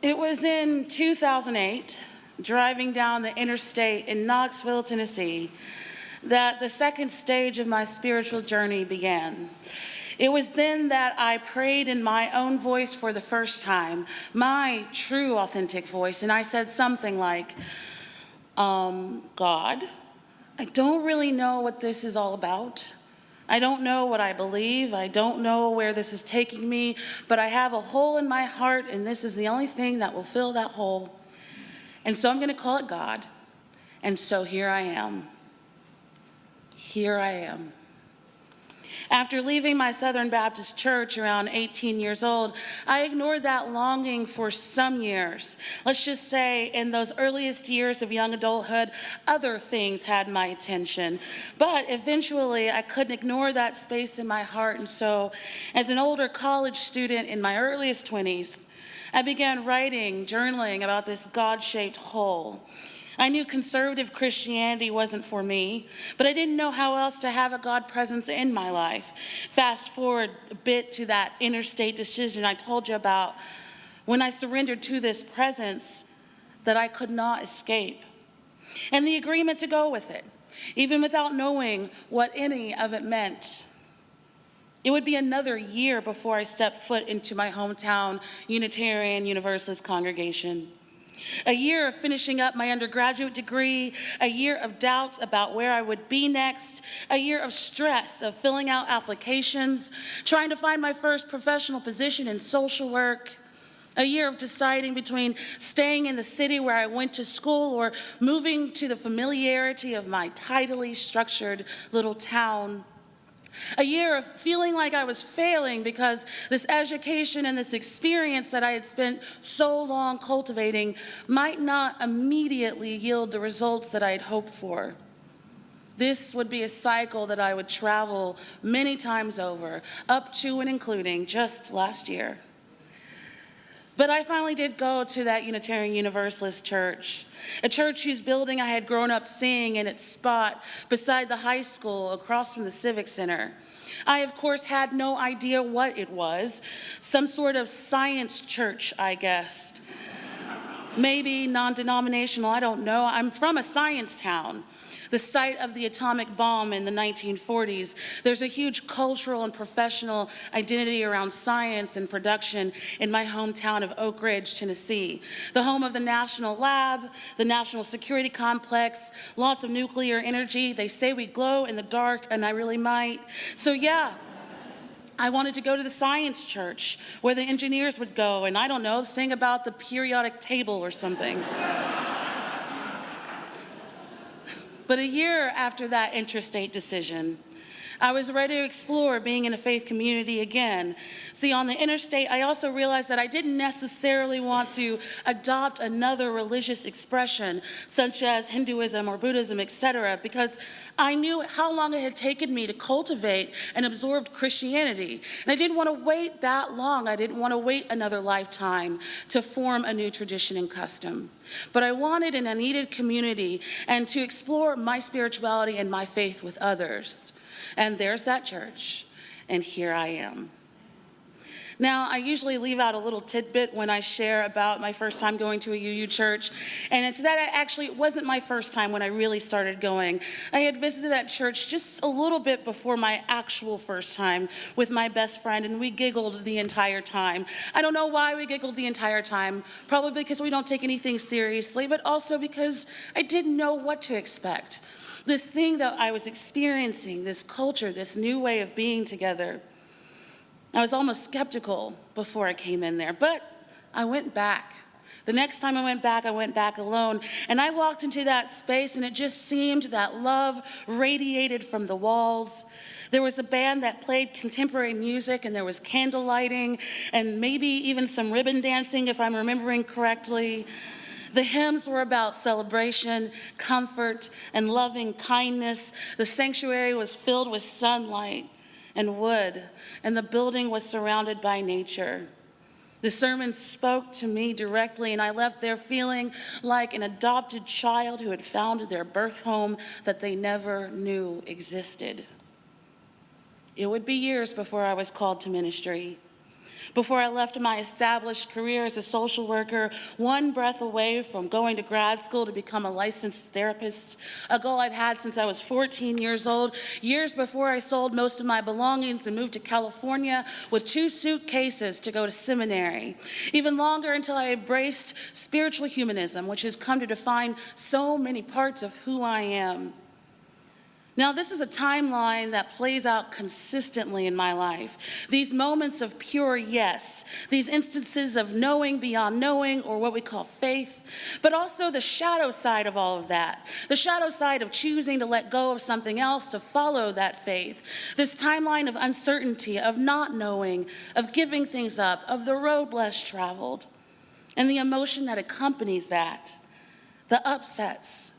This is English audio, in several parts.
It was in 2008, driving down the interstate in Knoxville, Tennessee, that the second stage of my spiritual journey began. It was then that I prayed in my own voice for the first time, my true, authentic voice, and I said something like, God, I don't really know what this is all about. I don't know what I believe. I don't know where this is taking me, but I have a hole in my heart, and this is the only thing that will fill that hole. And so I'm going to call it God. And so here I am. Here I am. After leaving my Southern Baptist church around 18 years old, I ignored that longing for some years. Let's just say in those earliest years of young adulthood, other things had my attention. But eventually, I couldn't ignore that space in my heart. And so, as an older college student in my earliest 20s, I began writing, journaling about this God-shaped hole. I knew conservative Christianity wasn't for me, but I didn't know how else to have a God presence in my life. Fast forward a bit to that interstate decision I told you about, when I surrendered to this presence that I could not escape, and the agreement to go with it, even without knowing what any of it meant. It would be another year before I stepped foot into my hometown Unitarian Universalist congregation. A year of finishing up my undergraduate degree, a year of doubts about where I would be next, a year of stress of filling out applications, trying to find my first professional position in social work, a year of deciding between staying in the city where I went to school or moving to the familiarity of my tidily structured little town. A year of feeling like I was failing because this education and this experience that I had spent so long cultivating might not immediately yield the results that I had hoped for. This would be a cycle that I would travel many times over, up to and including just last year. But I finally did go to that Unitarian Universalist church, a church whose building I had grown up seeing in its spot beside the high school across from the Civic Center. I, of course, had no idea what it was. Some sort of science church, I guessed. Maybe non-denominational, I don't know. I'm from a science town, the site of the atomic bomb in the 1940s. There's a huge cultural and professional identity around science and production in my hometown of Oak Ridge, Tennessee, the home of the National Lab, the National Security Complex, lots of nuclear energy. They say we glow in the dark, and I really might. So yeah, I wanted to go to the science church where the engineers would go and, I don't know, sing about the periodic table or something. But a year after that interstate decision, I was ready to explore being in a faith community again. See, on the interstate, I also realized that I didn't necessarily want to adopt another religious expression, such as Hinduism or Buddhism, etc., because I knew how long it had taken me to cultivate and absorb Christianity. And I didn't want to wait that long. I didn't want to wait another lifetime to form a new tradition and custom. But I wanted and I needed community and to explore my spirituality and my faith with others. And there's that church, and here I am. Now, I usually leave out a little tidbit when I share about my first time going to a UU church, and it's that it wasn't my first time when I really started going. I had visited that church just a little bit before my actual first time with my best friend, and we giggled the entire time. I don't know why we giggled the entire time, probably because we don't take anything seriously, but also because I didn't know what to expect. This thing that I was experiencing, this culture, this new way of being together. I was almost skeptical before I came in there, but I went back. The next time I went back alone, and I walked into that space, and it just seemed that love radiated from the walls. There was a band that played contemporary music, and there was candle lighting, and maybe even some ribbon dancing, if I'm remembering correctly. The hymns were about celebration, comfort, and loving kindness. The sanctuary was filled with sunlight and wood, and the building was surrounded by nature. The sermon spoke to me directly, and I left there feeling like an adopted child who had found their birth home that they never knew existed. It would be years before I was called to ministry. Before I left my established career as a social worker, one breath away from going to grad school to become a licensed therapist, a goal I'd had since I was 14 years old, years before I sold most of my belongings and moved to California with 2 suitcases to go to seminary. Even longer until I embraced spiritual humanism, which has come to define so many parts of who I am. Now, this is a timeline that plays out consistently in my life. These moments of pure yes, these instances of knowing beyond knowing, or what we call faith, but also the shadow side of all of that, the shadow side of choosing to let go of something else to follow that faith, this timeline of uncertainty, of not knowing, of giving things up, of the road less traveled, and the emotion that accompanies that, the upsets,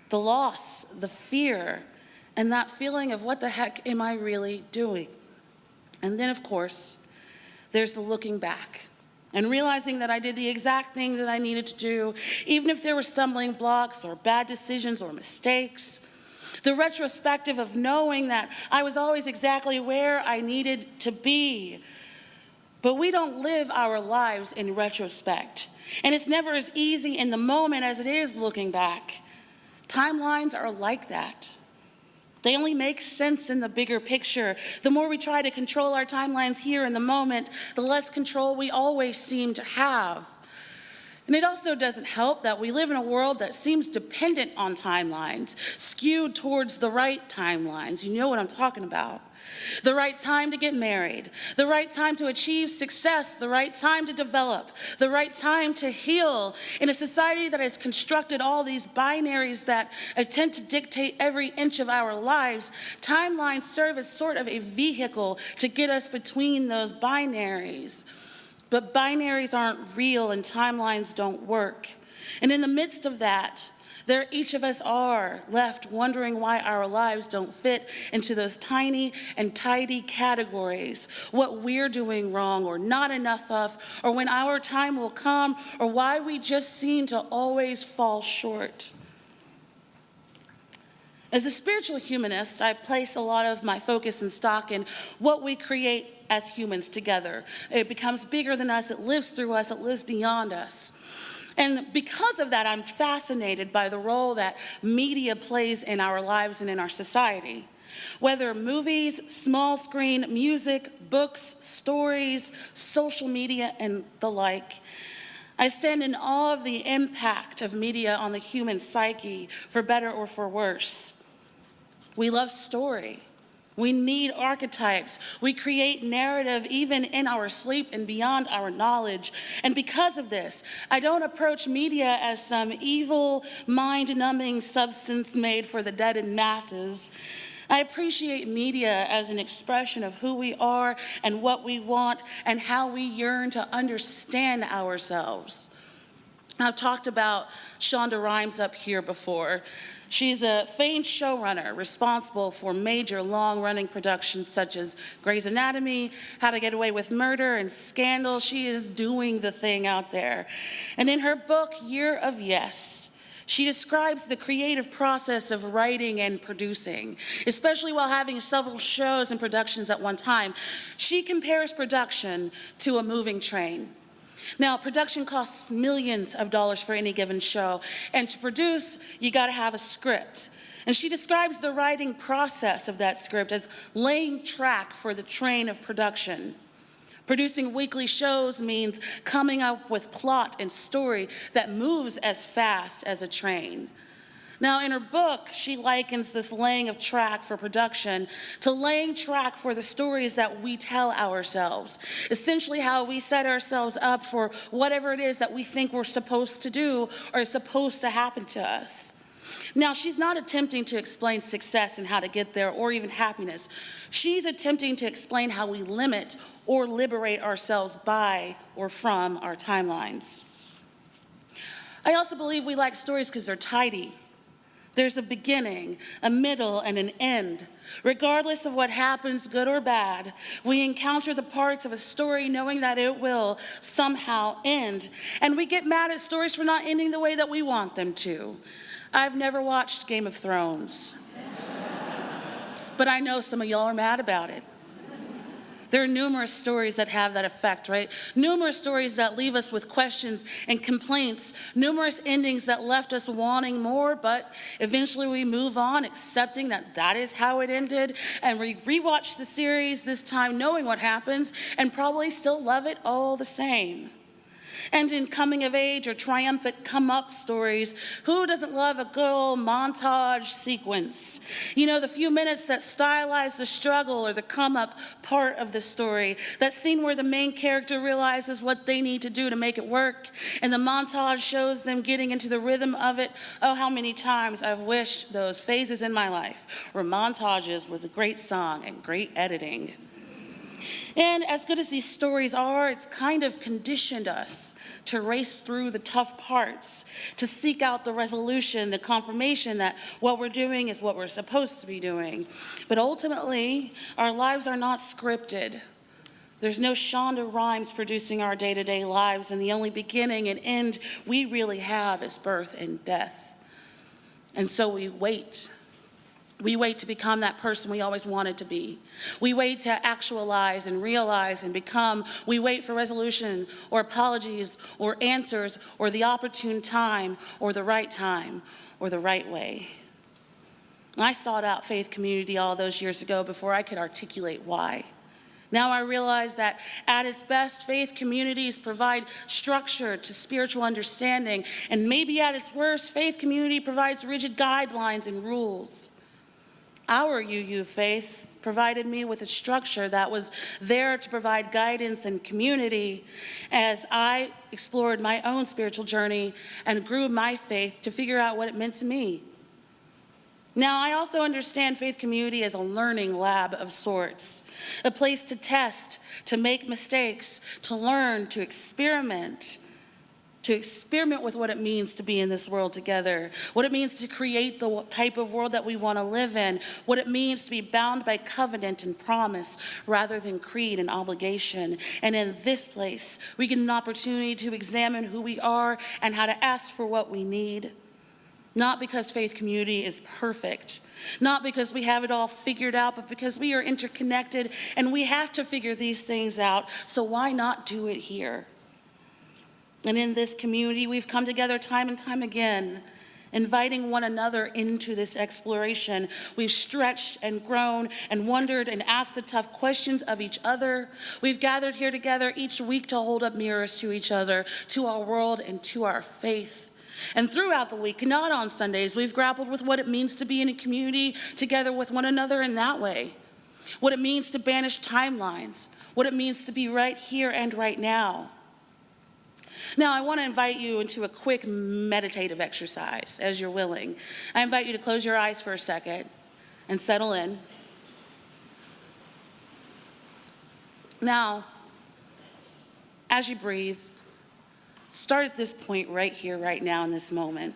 the loss, the fear, and that feeling of what the heck am I really doing? And then, of course, there's the looking back and realizing that I did the exact thing that I needed to do, even if there were stumbling blocks or bad decisions or mistakes. The retrospective of knowing that I was always exactly where I needed to be. But we don't live our lives in retrospect. And it's never as easy in the moment as it is looking back. Timelines are like that. They only make sense in the bigger picture. The more we try to control our timelines here in the moment, the less control we always seem to have. And it also doesn't help that we live in a world that seems dependent on timelines, skewed towards the right timelines. You know what I'm talking about. The right time to get married, the right time to achieve success, the right time to develop, the right time to heal. In a society that has constructed all these binaries that attempt to dictate every inch of our lives, timelines serve as sort of a vehicle to get us between those binaries. But binaries aren't real and timelines don't work. And in the midst of that, there each of us are left wondering why our lives don't fit into those tiny and tidy categories, what we're doing wrong or not enough of, or when our time will come, or why we just seem to always fall short. As a spiritual humanist, I place a lot of my focus and stock in what we create as humans together. It becomes bigger than us, it lives through us, it lives beyond us. And because of that, I'm fascinated by the role that media plays in our lives and in our society. Whether movies, small screen, music, books, stories, social media, and the like, I stand in awe of the impact of media on the human psyche, for better or for worse. We love story. We need archetypes. We create narrative even in our sleep and beyond our knowledge. And because of this, I don't approach media as some evil, mind-numbing substance made for the deadened masses. I appreciate media as an expression of who we are and what we want and how we yearn to understand ourselves. I've talked about Shonda Rhimes up here before. She's a famed showrunner responsible for major long-running productions such as Grey's Anatomy, How to Get Away with Murder, and Scandal. She is doing the thing out there. And in her book, Year of Yes, she describes the creative process of writing and producing, especially while having several shows and productions at one time. She compares production to a moving train. Now, production costs millions of dollars for any given show, and to produce, you gotta have a script. And she describes the writing process of that script as laying track for the train of production. Producing weekly shows means coming up with plot and story that moves as fast as a train. Now, in her book, she likens this laying of track for production to laying track for the stories that we tell ourselves, essentially how we set ourselves up for whatever it is that we think we're supposed to do or is supposed to happen to us. Now, she's not attempting to explain success and how to get there or even happiness. She's attempting to explain how we limit or liberate ourselves by or from our timelines. I also believe we like stories because they're tidy. There's a beginning, a middle, and an end. Regardless of what happens, good or bad, we encounter the parts of a story knowing that it will somehow end. And we get mad at stories for not ending the way that we want them to. I've never watched Game of Thrones, but I know some of y'all are mad about it. There are numerous stories that have that effect, right? Numerous stories that leave us with questions and complaints, numerous endings that left us wanting more, but eventually we move on, accepting that that is how it ended, and we rewatch the series, this time knowing what happens, and probably still love it all the same. And in coming of age or triumphant come up stories, who doesn't love a good old montage sequence? You know, the few minutes that stylize the struggle or the come up part of the story. That scene where the main character realizes what they need to do to make it work, and the montage shows them getting into the rhythm of it. Oh, how many times I've wished those phases in my life were montages with a great song and great editing. And as good as these stories are, it's kind of conditioned us to race through the tough parts, to seek out the resolution, the confirmation that what we're doing is what we're supposed to be doing. But ultimately, our lives are not scripted. There's no Shonda Rhimes producing our day-to-day lives, and the only beginning and end we really have is birth and death. And so we wait. We wait to become that person we always wanted to be. We wait to actualize and realize and become. We wait for resolution or apologies or answers or the opportune time or the right way. I sought out faith community all those years ago before I could articulate why. Now I realize that at its best, faith communities provide structure to spiritual understanding, and maybe at its worst, faith community provides rigid guidelines and rules. Our UU faith provided me with a structure that was there to provide guidance and community as I explored my own spiritual journey and grew my faith to figure out what it meant to me. Now, I also understand faith community as a learning lab of sorts, a place to test, to make mistakes, to learn, to experiment with what it means to be in this world together, what it means to create the type of world that we want to live in, what it means to be bound by covenant and promise rather than creed and obligation. And in this place, we get an opportunity to examine who we are and how to ask for what we need. Not because faith community is perfect, not because we have it all figured out, but because we are interconnected and we have to figure these things out. So why not do it here? And in this community, we've come together time and time again, inviting one another into this exploration. We've stretched and grown and wondered and asked the tough questions of each other. We've gathered here together each week to hold up mirrors to each other, to our world, and to our faith. And throughout the week, not on Sundays, we've grappled with what it means to be in a community together with one another in that way, what it means to banish timelines, what it means to be right here and right now. Now, I want to invite you into a quick meditative exercise, as you're willing. I invite you to close your eyes for a second and settle in. Now, as you breathe, start at this point right here, right now, in this moment.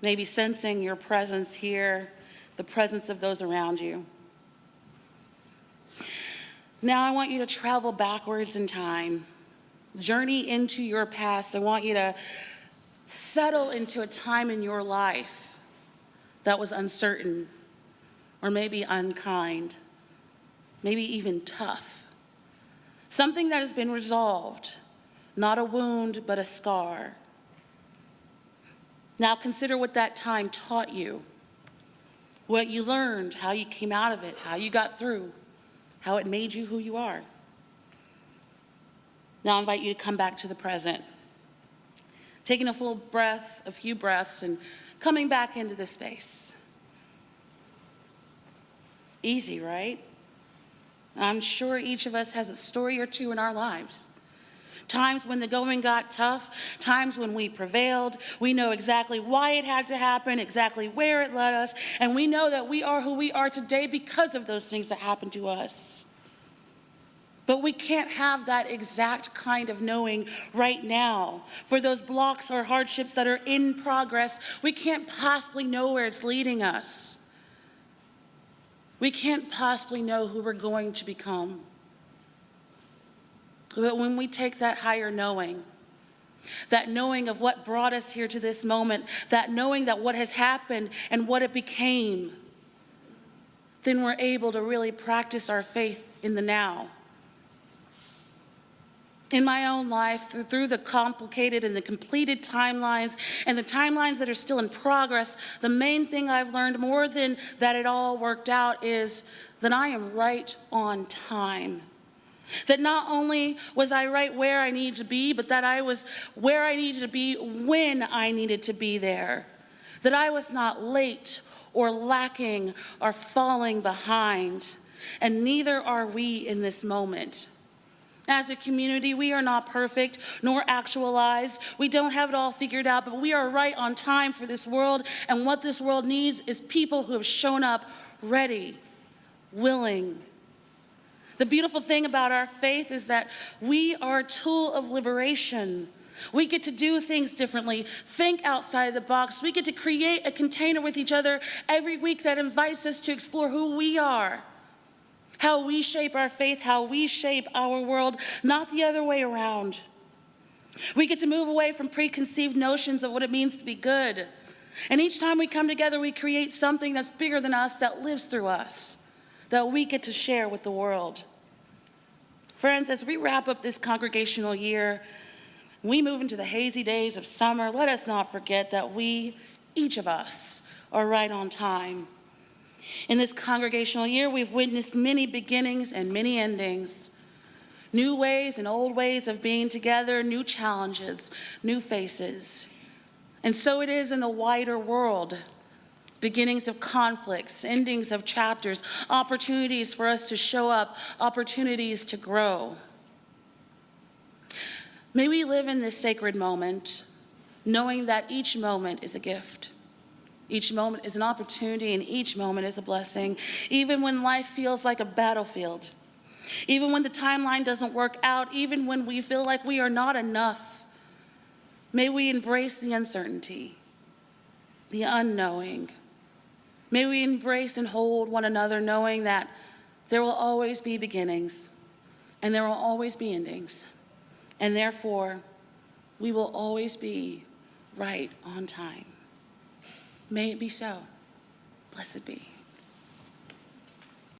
Maybe sensing your presence here, the presence of those around you. Now, I want you to travel backwards in time. Journey into your past. I want you to settle into a time in your life that was uncertain, or maybe unkind, maybe even tough. Something that has been resolved, not a wound, but a scar. Now consider what that time taught you, what you learned, how you came out of it, how you got through, how it made you who you are. Now I invite you to come back to the present. Taking a few breaths, and coming back into the space. Easy, right? I'm sure each of us has a story or two in our lives. Times when the going got tough, times when we prevailed. We know exactly why it had to happen, exactly where it led us, and we know that we are who we are today because of those things that happened to us. But we can't have that exact kind of knowing right now. For those blocks or hardships that are in progress, we can't possibly know where it's leading us. We can't possibly know who we're going to become. But when we take that higher knowing, that knowing of what brought us here to this moment, that knowing that what has happened and what it became, then we're able to really practice our faith in the now. In my own life, through the complicated and the completed timelines and the timelines that are still in progress, the main thing I've learned more than that it all worked out is that I am right on time. That not only was I right where I needed to be, but that I was where I needed to be when I needed to be there. That I was not late or lacking or falling behind, and neither are we in this moment. As a community, we are not perfect nor actualized. We don't have it all figured out, but we are right on time for this world, and what this world needs is people who have shown up ready, willing. The beautiful thing about our faith is that we are a tool of liberation. We get to do things differently, think outside the box. We get to create a container with each other every week that invites us to explore who we are, how we shape our faith, how we shape our world, not the other way around. We get to move away from preconceived notions of what it means to be good. And each time we come together, we create something that's bigger than us, that lives through us, that we get to share with the world. Friends, as we wrap up this congregational year, we move into the hazy days of summer, let us not forget that we, each of us, are right on time. In this congregational year, we've witnessed many beginnings and many endings. New ways and old ways of being together, new challenges, new faces. And so it is in the wider world. Beginnings of conflicts, endings of chapters, opportunities for us to show up, opportunities to grow. May we live in this sacred moment, knowing that each moment is a gift. Each moment is an opportunity, and each moment is a blessing, even when life feels like a battlefield, even when the timeline doesn't work out, even when we feel like we are not enough. May we embrace the uncertainty, the unknowing. May we embrace and hold one another, knowing that there will always be beginnings, and there will always be endings, and therefore, we will always be right on time. May it be so. Blessed be.